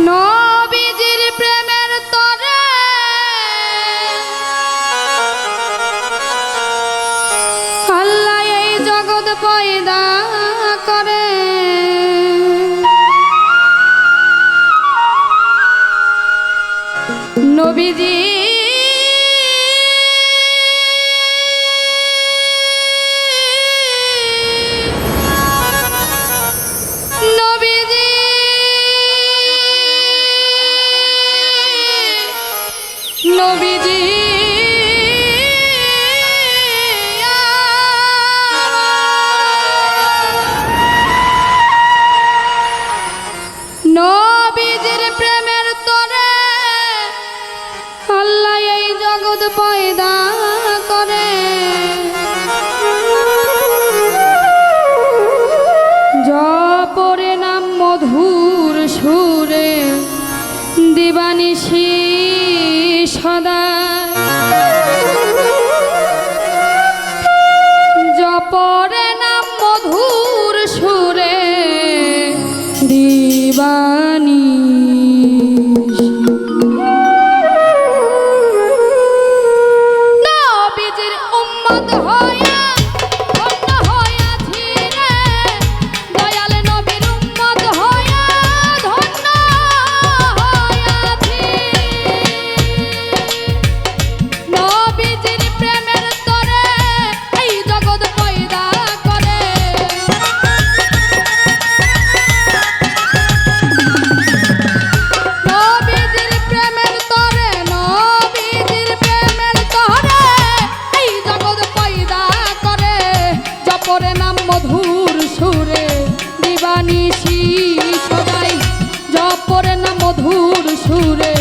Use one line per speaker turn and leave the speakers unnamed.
নবীজির প্রেমের তরে আল্লাহ এই জগৎ পয়দা করে। নবীজি নবীজি নবীজির প্রেমের তরে আল্লাহ এই জগৎ পয়দা করে। জপরে নাম মধুর সুরে দিবানিশি সদা জপরে নাম মধুর সুরে দিবানি। নবীজির উম্মত হইয়া ধন্য হইয়াছি রে, দয়াল নবীর উম্মত হইয়া ধন্য হইয়াছি। নবীজির প্রেমের তরে এই জগৎ পয়দা করে। নবীজির প্রেমের তরে নবীজির প্রেমের তরে এই জগৎ পয়দা করে। জপরে নাম মধুর সুরে দিবানিশি সদাই জপরে নাম মধুর সুরে